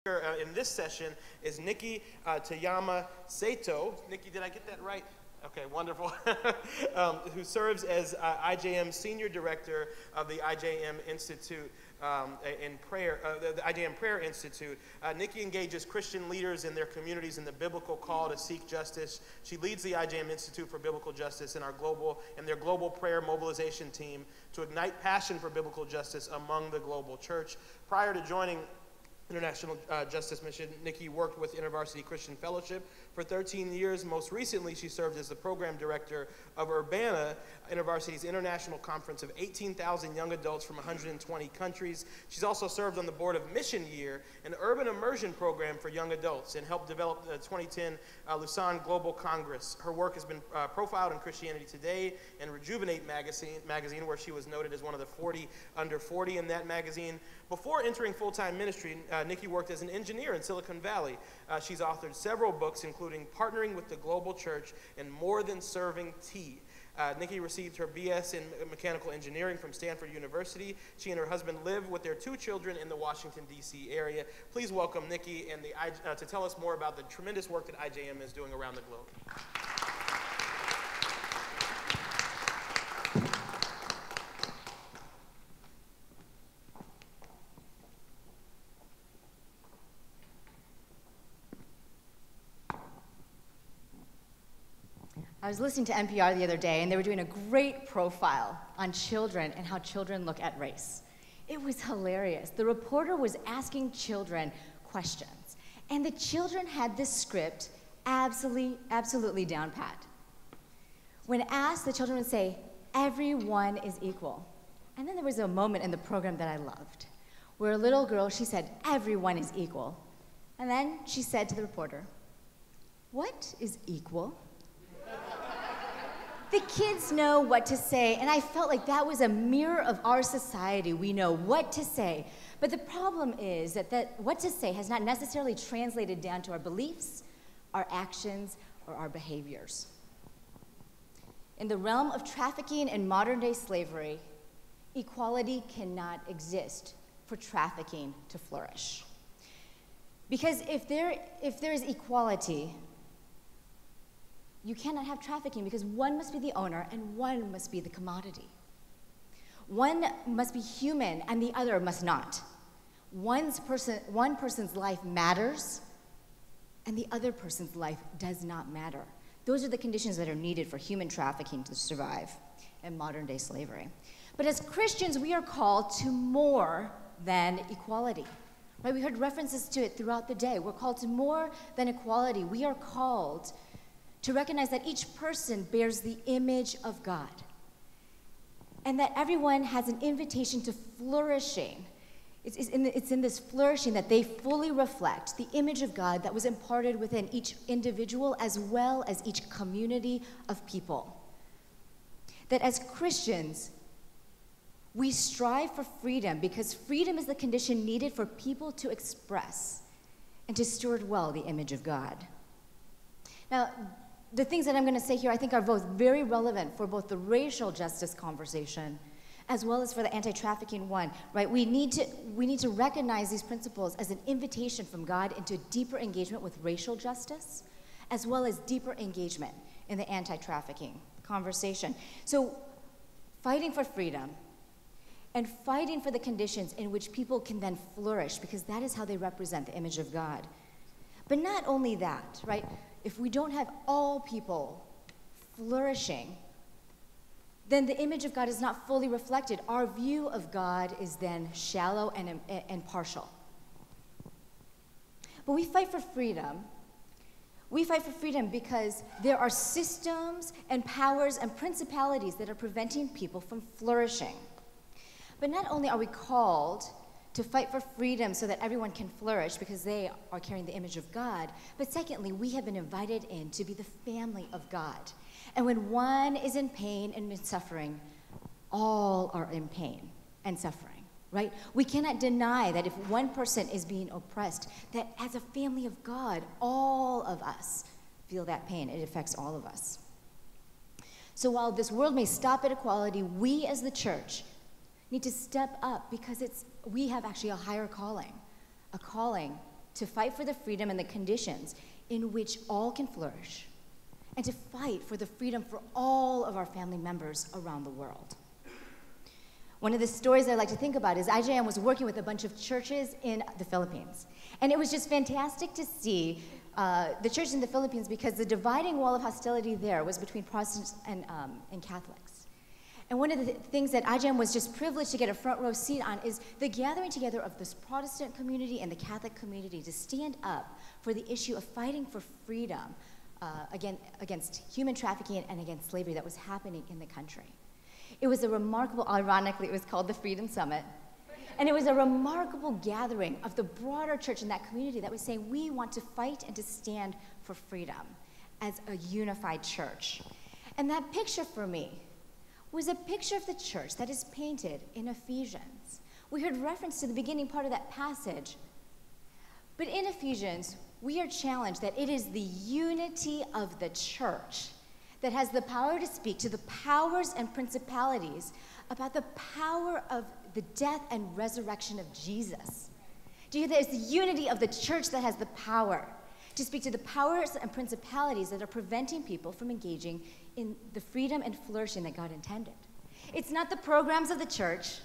In this session is Nikki Toyama Szeto. Nikki, did I get that right? Okay, wonderful. Who serves as IJM Senior Director of the IJM Institute in Prayer, the IJM Prayer Institute. Nikki engages Christian leaders in their communities in the biblical call to seek justice. She leads the IJM Institute for Biblical Justice in their global prayer mobilization team to ignite passion for biblical justice among the global church. Prior to joining International Justice Mission, Nikki worked with InterVarsity Christian Fellowship for 13 years. Most recently, she served as the program director of Urbana, InterVarsity's international conference of 18,000 young adults from 120 countries. She's also served on the board of Mission Year, an urban immersion program for young adults, and helped develop the 2010 Lausanne Global Congress. Her work has been profiled in Christianity Today and Rejuvenate magazine, where she was noted as one of the 40 under 40 in that magazine. Before entering full-time ministry, Nikki worked as an engineer in Silicon Valley. She's authored several books, including Partnering with the Global Church and More Than Serving Tea. Nikki received her BS in mechanical engineering from Stanford University. She and her husband live with their 2 children in the Washington, D.C. area. Please welcome Nikki and to tell us more about the tremendous work that IJM is doing around the globe. I was listening to NPR the other day, and they were doing a great profile on children and how children look at race. It was hilarious. The reporter was asking children questions, and the children had this script absolutely down pat. When asked, the children would say, "Everyone is equal." And then there was a moment in the program that I loved, where a little girl, she said, "Everyone is equal." And then she said to the reporter, "What is equal?" The kids know what to say, and I felt like that was a mirror of our society. We know what to say, but the problem is that what to say has not necessarily translated down to our beliefs, our actions, or our behaviors. In the realm of trafficking and modern-day slavery, equality cannot exist for trafficking to flourish. Because if there is equality, you cannot have trafficking, because one must be the owner and one must be the commodity. One must be human and the other must not. One person's life matters and the other person's life does not matter. Those are the conditions that are needed for human trafficking to survive in modern-day slavery. But as Christians, we are called to more than equality. Right? We heard references to it throughout the day. We're called to more than equality. We are called to recognize that each person bears the image of God, and that everyone has an invitation to flourishing. It's in this flourishing that they fully reflect the image of God that was imparted within each individual as well as each community of people. That as Christians, we strive for freedom, because freedom is the condition needed for people to express and to steward well the image of God. Now, the things that I'm going to say here, I think, are both very relevant for both the racial justice conversation as well as for the anti-trafficking one, right? We need to recognize these principles as an invitation from God into deeper engagement with racial justice, as well as deeper engagement in the anti-trafficking conversation. So, fighting for freedom and fighting for the conditions in which people can then flourish, because that is how they represent the image of God. But not only that, right? If we don't have all people flourishing, then the image of God is not fully reflected. Our view of God is then shallow and partial. But we fight for freedom. We fight for freedom because there are systems and powers and principalities that are preventing people from flourishing. But not only are we called to fight for freedom so that everyone can flourish because they are carrying the image of God, but secondly, we have been invited in to be the family of God. And when one is in pain and in suffering, all are in pain and suffering, right? We cannot deny that if one person is being oppressed, that as a family of God, all of us feel that pain. It affects all of us. So while this world may stop at equality, we as the church need to step up, because we have actually a higher calling, a calling to fight for the freedom and the conditions in which all can flourish, and to fight for the freedom for all of our family members around the world. One of the stories I like to think about is IJM was working with a bunch of churches in the Philippines. And it was just fantastic to see the church in the Philippines, because the dividing wall of hostility there was between Protestants and Catholics. And one of the things that IJM was just privileged to get a front row seat on is the gathering together of this Protestant community and the Catholic community to stand up for the issue of fighting for freedom against human trafficking and against slavery that was happening in the country. It was a remarkable, ironically, it was called the Freedom Summit. And it was a remarkable gathering of the broader church in that community that was saying, we want to fight and to stand for freedom as a unified church. And that picture for me was a picture of the church that is painted in Ephesians. We heard reference to the beginning part of that passage. But in Ephesians, we are challenged that it is the unity of the church that has the power to speak to the powers and principalities about the power of the death and resurrection of Jesus. Do you hear that? It's the unity of the church that has the power to speak to the powers and principalities that are preventing people from engaging in the freedom and flourishing that God intended. It's not the programs of the church.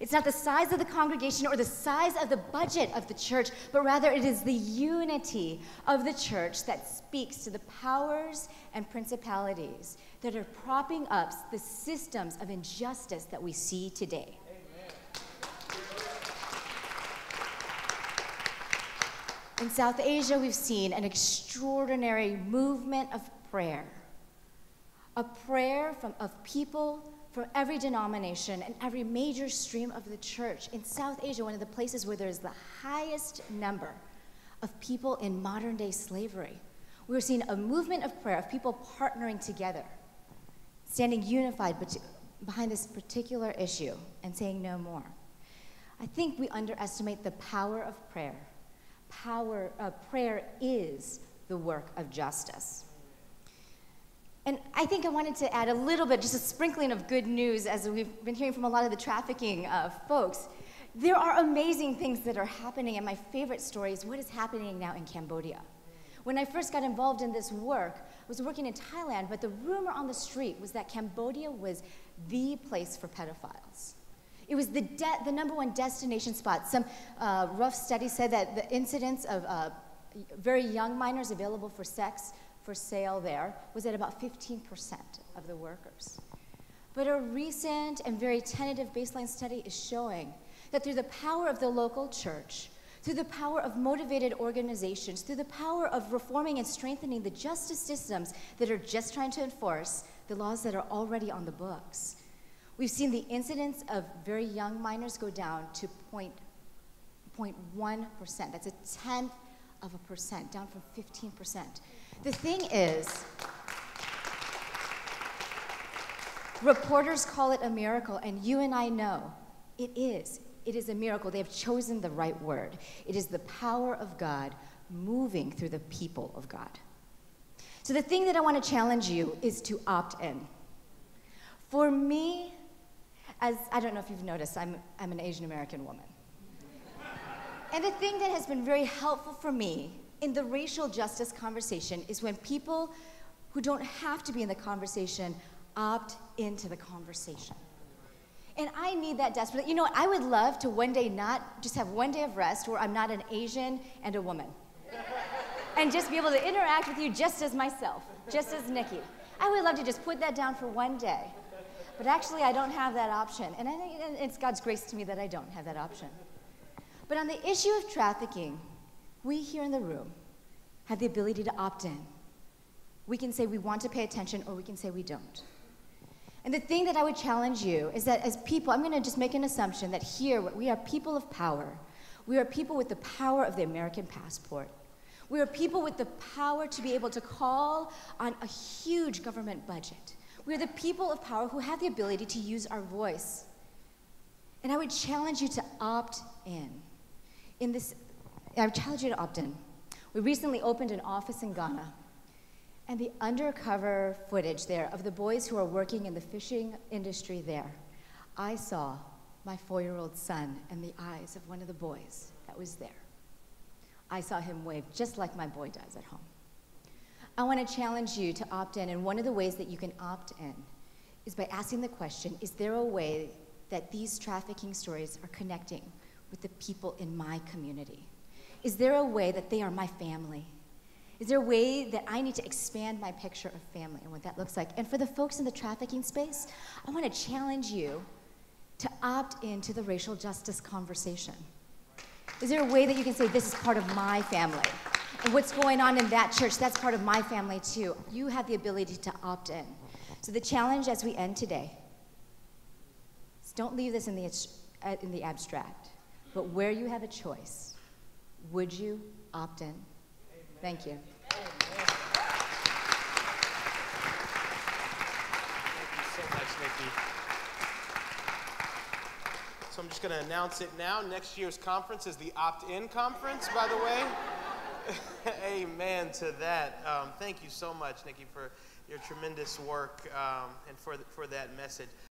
It's not the size of the congregation or the size of the budget of the church, but rather it is the unity of the church that speaks to the powers and principalities that are propping up the systems of injustice that we see today. In South Asia, we've seen an extraordinary movement of prayer, a prayer of people from every denomination and every major stream of the church. In South Asia, one of the places where there's the highest number of people in modern-day slavery, we're seeing a movement of prayer, of people partnering together, standing unified behind this particular issue and saying no more. I think we underestimate the power of prayer. Prayer is the work of justice. And I think I wanted to add a little bit, just a sprinkling of good news, as we've been hearing from a lot of the trafficking folks. There are amazing things that are happening, and my favorite story is what is happening now in Cambodia. When I first got involved in this work, I was working in Thailand, but the rumor on the street was that Cambodia was the place for pedophiles. It was the #1 destination spot. Some rough studies said that the incidence of very young minors available for sex for sale there was at about 15% of the workers. But a recent and very tentative baseline study is showing that through the power of the local church, through the power of motivated organizations, through the power of reforming and strengthening the justice systems that are just trying to enforce the laws that are already on the books, we've seen the incidence of very young minors go down to 0.1%. That's 0.1%, down from 15%. The thing is, reporters call it a miracle, and you and I know it is. It is a miracle. They have chosen the right word. It is the power of God moving through the people of God. So the thing that I want to challenge you is to opt in. For me, I don't know if you've noticed, I'm an Asian American woman. And the thing that has been very helpful for me in the racial justice conversation is when people who don't have to be in the conversation opt into the conversation. And I need that desperately. You know what? I would love to one day not just have one day of rest where I'm not an Asian and a woman. And just be able to interact with you just as myself, just as Nikki. I would love to just put that down for one day. But actually, I don't have that option. And I think it's God's grace to me that I don't have that option. But on the issue of trafficking, we here in the room have the ability to opt in. We can say we want to pay attention, or we can say we don't. And the thing that I would challenge you is that as people, I'm going to just make an assumption that here we are people of power. We are people with the power of the American passport. We are people with the power to be able to call on a huge government budget. We are the people of power who have the ability to use our voice. And I would challenge you to opt in. I would challenge you to opt in. We recently opened an office in Ghana, and the undercover footage there of the boys who are working in the fishing industry there, I saw my 4-year-old son in the eyes of one of the boys that was there. I saw him wave just like my boy does at home. I want to challenge you to opt in, and one of the ways that you can opt in is by asking the question, is there a way that these trafficking stories are connecting with the people in my community? Is there a way that they are my family? Is there a way that I need to expand my picture of family and what that looks like? And for the folks in the trafficking space, I want to challenge you to opt into the racial justice conversation. Is there a way that you can say, this is part of my family? And what's going on in that church, that's part of my family too. You have the ability to opt in. So the challenge as we end today is don't leave this in the abstract, but where you have a choice, would you opt in? Amen. Thank you. Amen. Thank you so much, Nikki. So I'm just going to announce it now. Next year's conference is the opt-in conference, by the way. Amen to that. Thank you so much, Nikki, for your tremendous work and for that message.